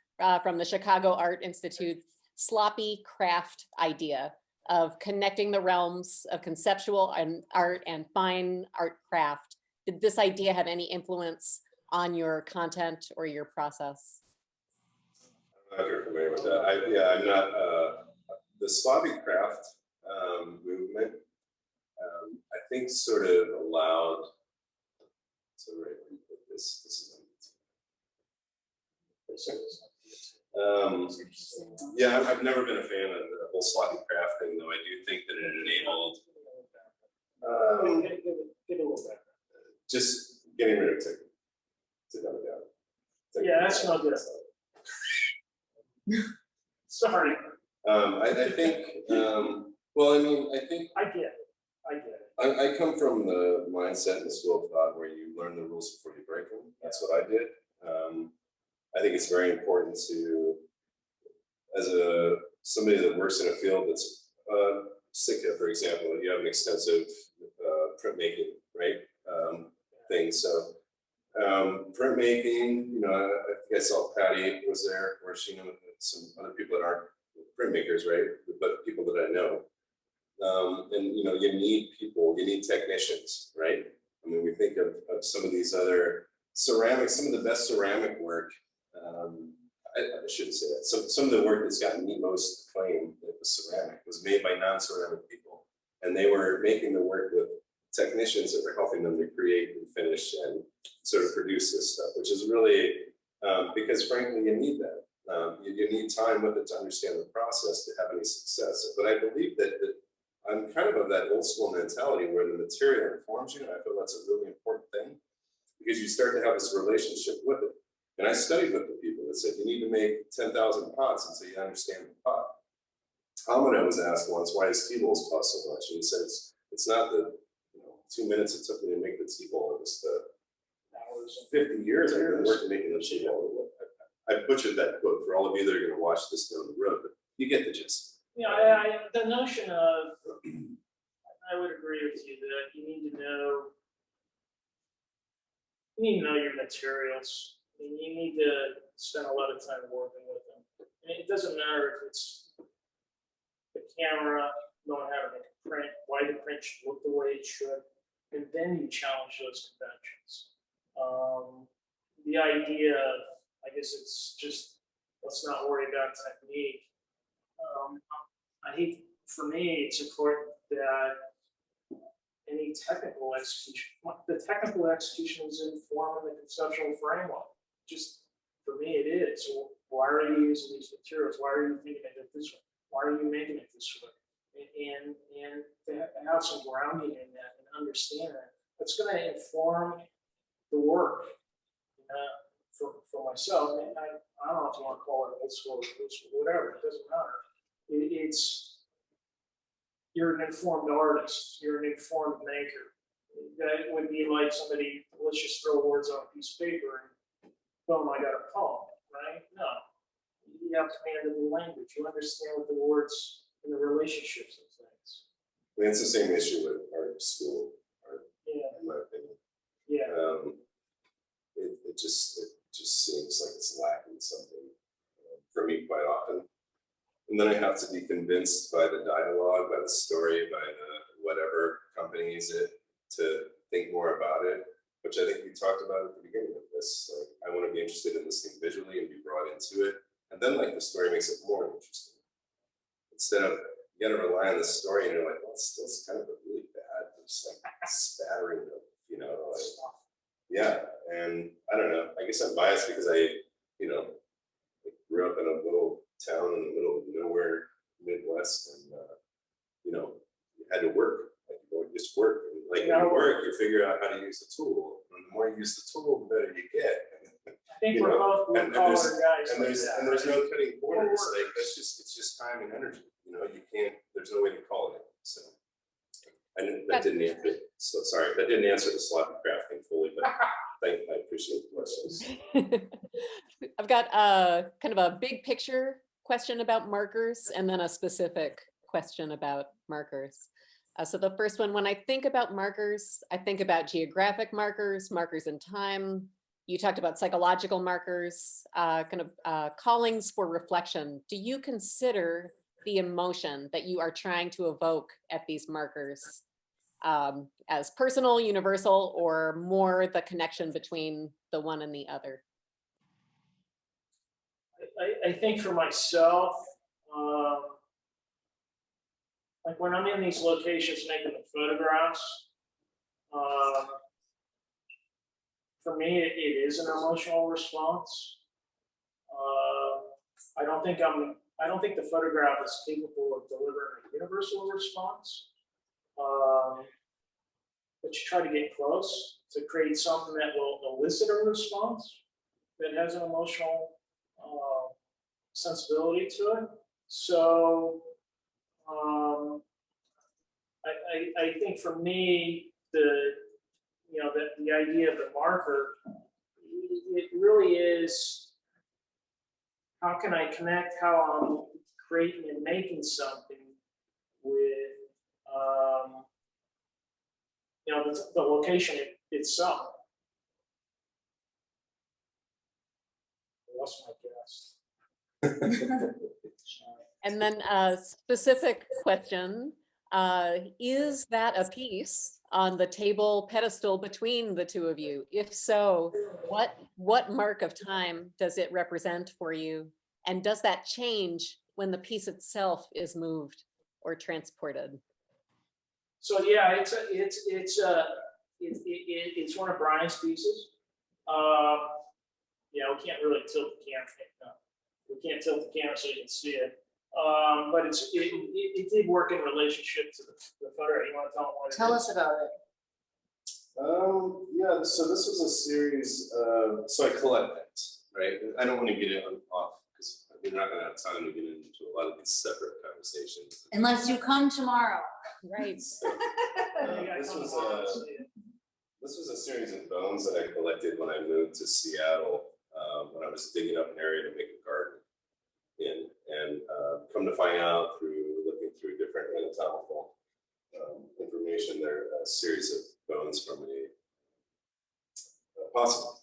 from the Chicago Art Institute sloppy craft idea of connecting the realms of conceptual and art and fine art craft? Did this idea have any influence on your content or your process? I'm not sure if you're familiar with that. I'm not. The sloppy craft movement, I think, sort of allowed. So right where you put this is. Yeah, I've never been a fan of the whole sloppy craft thing, though. I do think that it enabled Give a little bit. just getting rid of to dumb it down. Yeah, that's not good. Sorry. I think. Well, I mean, I think. I get it. I come from the mindset and the school of thought where you learn the rules before you break them. That's what I did. I think it's very important to, as somebody that works in a field that's Sitka, for example, you have an extensive printmaking, right, thing. So printmaking, you know, I think I saw Patty was there, or she knew some other people that aren't printmakers, right, but people that I know. And you know, you need people, you need technicians, right? I mean, we think of some of these other ceramics, some of the best ceramic work. I shouldn't say that. Some of the work that's gotten the most acclaim that was ceramic was made by non-ceramic people, and they were making the work with technicians that were helping them to create and finish and sort of produce this stuff, which is really because frankly you need that. You need time with it to understand the process to have any success. But I believe that I'm kind of that old school mentality where the material informs you, and I feel that's a really important thing because you start to have this relationship with it. And I studied with the people that said you need to make 10,000 pots until you understand the pot. Amina was asked once why his tea bowls cost so much, and he said it's not the 2 minutes it took me to make the tea bowl. It was the 50 years I've been working making the tea bowl. I butchered that quote for all of you that are going to watch this down the road, but you get the gist. The notion of, I would agree with you that you need to know your materials. And you need to spend a lot of time working with them. And it doesn't matter if it's the camera, knowing how to make a print, why the print should look the way it should, and then you challenge those conventions. The idea of, I guess it's just, let's not worry about technique. I think for me, it's important that any technical execution, the technical execution is informing the conceptual framework. Just for me, it is. So why are you using these materials? Why are you thinking of it this way? Why are you making it this way? And to have some grounding in that and understand that, that's going to inform the work. For myself, and I don't know if you want to call it old school or new school, whatever, it doesn't matter. You're an informed artist, you're an informed maker. That would be like somebody, let's just throw words on a piece of paper and boom, I got a poem, right? No, you have command of the language, you understand what the words and the relationships of things. I mean, it's the same issue with art school, in my opinion. Yeah. It just seems like it's lacking something for me quite often. And then I have to be convinced by the dialogue, by the story, by the whatever accompanies it to think more about it, which I think we talked about at the beginning of this. Like, I want to be interested in this thing visually and be brought into it. And then like the story makes it more interesting. Instead of, you got to rely on the story and you're like, well, it's kind of a really bad, just like spattering of, like, yeah. And I don't know, I guess I'm biased because I grew up in a little town in the middle of nowhere, Midwest, and you had to work. Like, you just work. And like when you work, you figure out how to use the tool. And the more you use the tool, the better you get. I think we're both blue collar guys. And there's no cutting corners. Like it's just time and energy. You can't. There's no way to call it. So. That didn't answer. So sorry, that didn't answer the sloppy crafting fully, but I appreciate the questions. I've got a kind of a big picture question about markers and then a specific question about markers. So the first one, when I think about markers, I think about geographic markers, markers in time. You talked about psychological markers, callings for reflection. Do you consider the emotion that you are trying to evoke at these markers as personal, universal, or more the connection between the one and the other? I think for myself, like when I'm in these locations making the photographs, for me, it is an emotional response. I don't think the photograph is capable of delivering a universal response. But you try to get close to create something that will elicit a response that has an emotional sensibility to it. So I think for me, the idea of the marker, it really is, how can I connect how I'm creating and making something with the location itself. I lost my guess. And then a specific question, is that a piece on the table pedestal between the two of you? If so, what mark of time does it represent for you? And does that change when the piece itself is moved or transported? So yeah, it's one of Brian's pieces. We can't really tilt the camera. We can't tilt the camera so you can see it. But it did work in relationship to the photo. You want to tell them what it is? Tell us about it. Yeah, so this was a series, so I collect things, right? I don't want to get it off because we're not going to have time to get into a lot of these separate conversations. Unless you come tomorrow. Right. So, this was a series of bones that I collected when I moved to Seattle, when I was digging up an area to make a garden in. And come to find out through through different anatomical information. They're a series of bones from a possum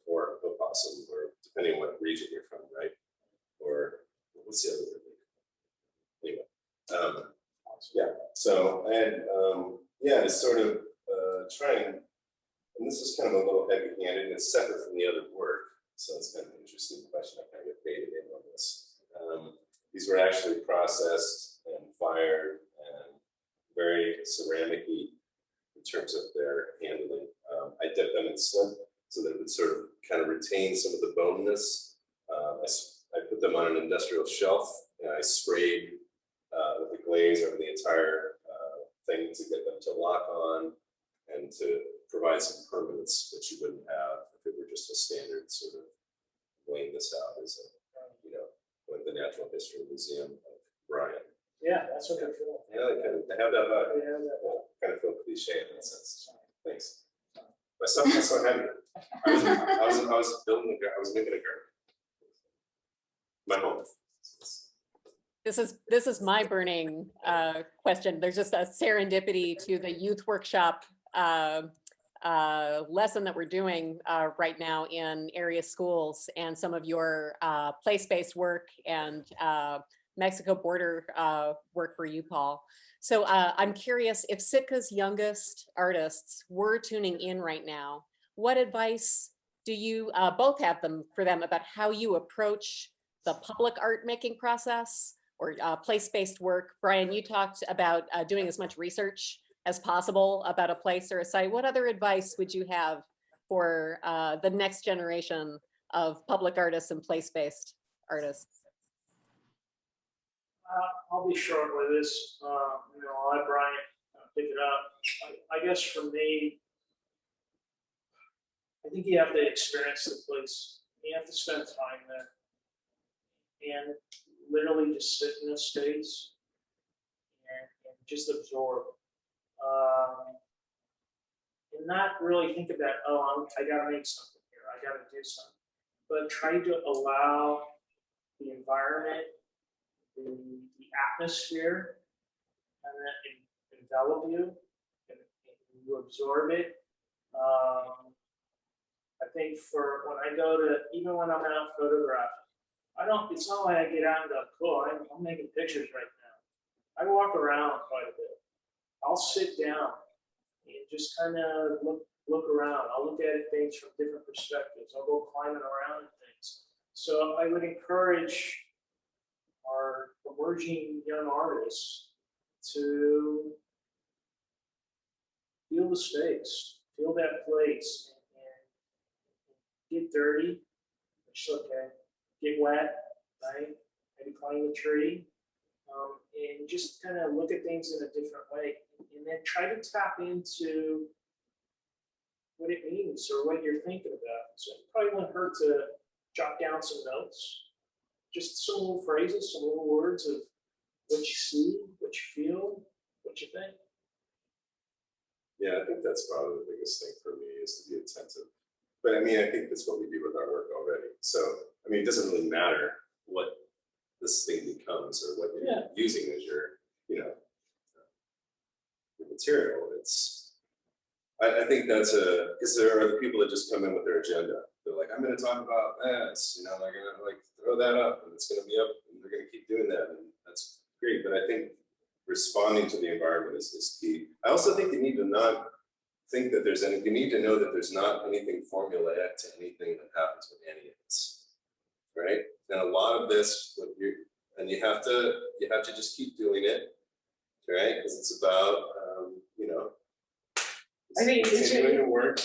or opossum, or depending on what region you're from, right? Or what's the other word? Anyway, yeah. So yeah, it's sort of trying, and this is kind of a little heavy-handed, and it's separate from the other work. So it's kind of an interesting question. I kind of baited in on this. These were actually processed and fired and very ceramic-y in terms of their handling. I dipped them in slip so that it would sort of kind of retain some of the boneness. I put them on an industrial shelf, and I sprayed with a glaze over the entire thing to get them to lock on and to provide some permanence that you wouldn't have if it were just a standard sort of laying this out as a, like the Natural History Museum of Brian. Yeah, that's what they're feeling. Yeah, they have that vibe. Kind of feel cliche in that sense. Thanks. My stuff was so heavy. I was building I was making a garden. My home. This is my burning question. There's just a serendipity to the youth workshop lesson that we're doing right now in area schools, and some of your place-based work and Mexico border work for you, Paul. So I'm curious, if Sitka's youngest artists were tuning in right now, what advice do you both have for them about how you approach the public art making process or place-based work? Brian, you talked about doing as much research as possible about a place or a site. What other advice would you have for the next generation of public artists and place-based artists? I'll be short with this. I'll let Brian pick it up. I guess for me, I think you have to experience the place. You have to spend time there and literally just sit in the space and just absorb. And not really think about, I got to make something here, I got to do something, but try to allow the environment, the atmosphere, and then envelop you, and you absorb it. I think for when I go to, even when I'm out photographing, it's not like I get out and go, cool, I'm making pictures right now. I walk around quite a bit. I'll sit down and just kind of look around. I'll look at things from different perspectives. I'll go climbing around and things. So I would encourage our emerging young artists to feel the space, feel that place, and get dirty, which is okay, get wet, right? Maybe climb a tree, and just kind of look at things in a different way, and then try to tap into what it means or what you're thinking about. So it probably wouldn't hurt to jot down some notes, just some little phrases, some little words of what you see, what you feel, what you think. Yeah, I think that's probably the biggest thing for me, is to be attentive. But I mean, I think that's what we do with our work already. So, I mean, it doesn't really matter what this thing becomes or what you're using as your, your material. I think that's because there are the people that just come in with their agenda. They're like, I'm going to talk about this, they're going to like throw that up and it's going to be up and they're going to keep doing that. And that's great. But I think responding to the environment is key. I also think you need to not think that you need to know that there's not anything formulaic to anything that happens with any of this, right? And a lot of this, you have to just keep doing it, right? Because it's about, I think continuing to work.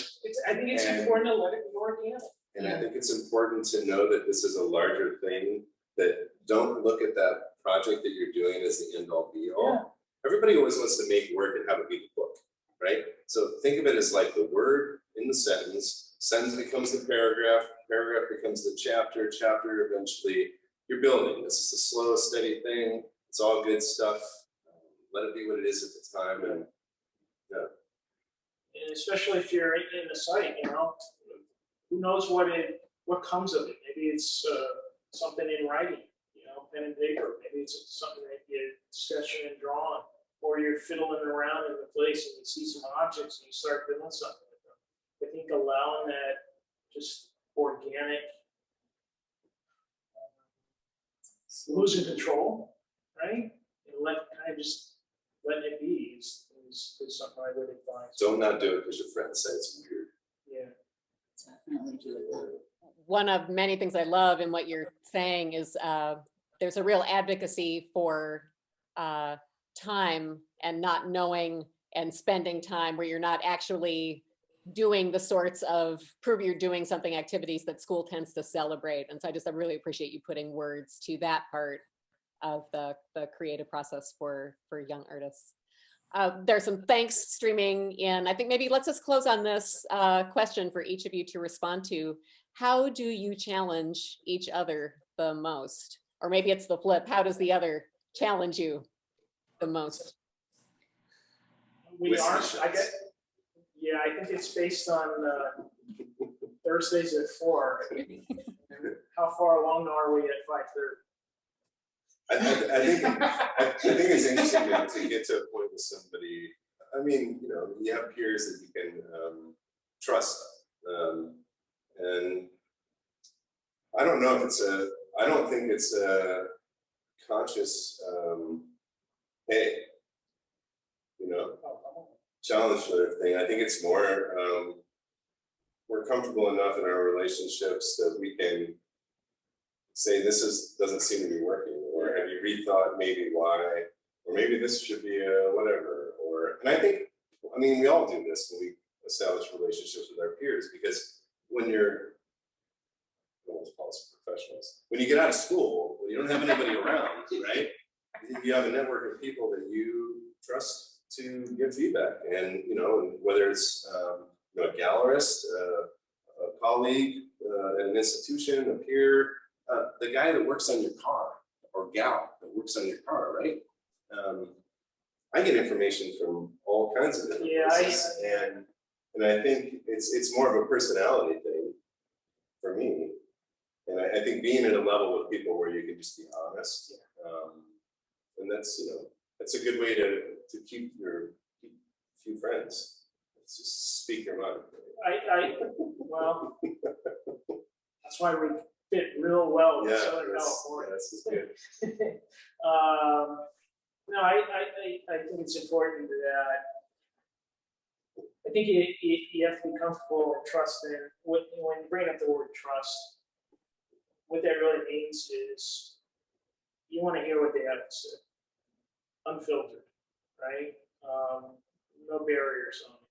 I think it's important to let it be organic. And I think it's important to know that this is a larger thing, that don't look at that project that you're doing as the end all be all. Yeah. Everybody always wants to make work and have it be the book, right? So think of it as like the word in the sentence becomes the paragraph becomes the chapter eventually you're building. This is a slow, steady thing. It's all good stuff. Let it be what it is at the time. And and especially if you're in the site, who knows what comes of it. Maybe it's something in writing, pen and paper. Maybe it's something that you sketching and drawing, or you're fiddling around in the place and you see some objects and you start doing something with them. I think allowing that just organic, losing control, right? And kind of just letting it be is something I would advise. Don't not do it because your friends say it's weird. Yeah. Definitely do it. One of many things I love in what you're saying is there's a real advocacy for time and not knowing and spending time where you're not actually doing the sorts of prove you're doing something activities that school tends to celebrate. And so I really appreciate you putting words to that part of the creative process for young artists. There's some thanks streaming in. I think maybe let's just close on this question for each of you to respond to. How do you challenge each other the most? Or maybe it's the flip. How does the other challenge you the most? We are, yeah, I think it's based on Thursdays at 4. And how far along are we at 5:30? I think it's interesting to get to a point with somebody. I mean, you know, you have peers that you can trust, and I don't know if I don't think it's a conscious, hey, you know, challenge sort of thing. I think it's more, we're comfortable enough in our relationships that we can say this doesn't seem to be working, or have you rethought maybe why, or maybe this should be a whatever, and I think, I mean, we all do this when we establish relationships with our peers, because when you're, let's call us professionals, when you get out of school, when you don't have anybody around, right? You have a network of people that you trust to give feedback, and you know, whether it's you know, a gallerist, a colleague at an institution, a peer, the guy that works on your car, or gal that works on your car, right? I get information from all kinds of different places, and I think it's more of a personality thing for me, and I think being at a level with people where you can just be honest, and that's, you know, that's a good way to keep a few friends. It's just speak your mind. Well, that's why we fit real well in Yeah, Southern California. That's good. No, I think it's important that I think you have to be comfortable and trusting. When you bring up the word trust, what that really means is you want to hear what they have to say, unfiltered, right? No barriers on it.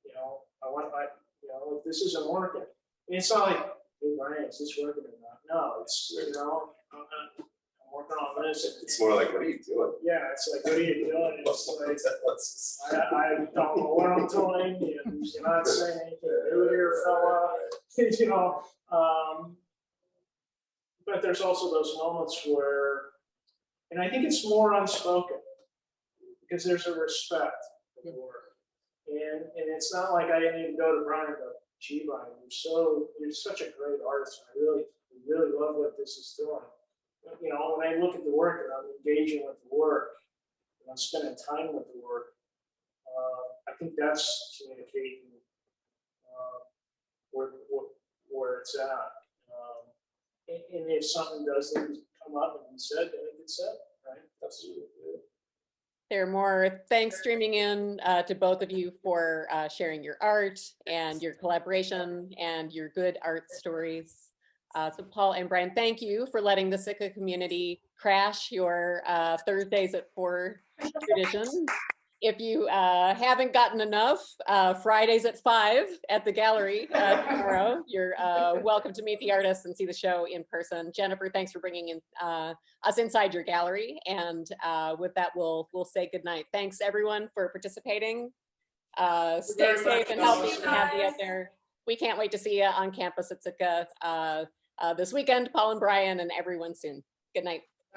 You know, you know, if this isn't working, it's not like, hey Brian, is this working or not? No, it's, you know, I'm working on this. It's more like, what are you doing? Yeah, it's like, what are you doing? And it's like, I don't know what I'm doing. You're not saying anything new here, fella. You know, but there's also those moments where, and I think it's more unspoken, because there's a respect for the work. And it's not like I need to go to Brian and go, gee, Brian, you're such a great artist. I really love what this is doing. You know, when I look at the work and I'm engaging with the work, and I'm spending time with the work, I think that's communicating where it's at. And if something does come up and be said, then it gets said, right? Absolutely. There are more thanks streaming in to both of you for sharing your art and your collaboration and your good art stories. So Paul and Brian, thank you for letting the Sitka community crash your Thursdays at 4 tradition. If you haven't gotten enough, Fridays at 5 at the gallery tomorrow, you're welcome to meet the artists and see the show in person. Jennifer, thanks for bringing in us inside your gallery. And with that, we'll say goodnight. Thanks everyone for participating. Stay safe and healthy and happy out there. We can't wait to see you on campus at Sitka this weekend. Paul and Brian and everyone soon. Good night.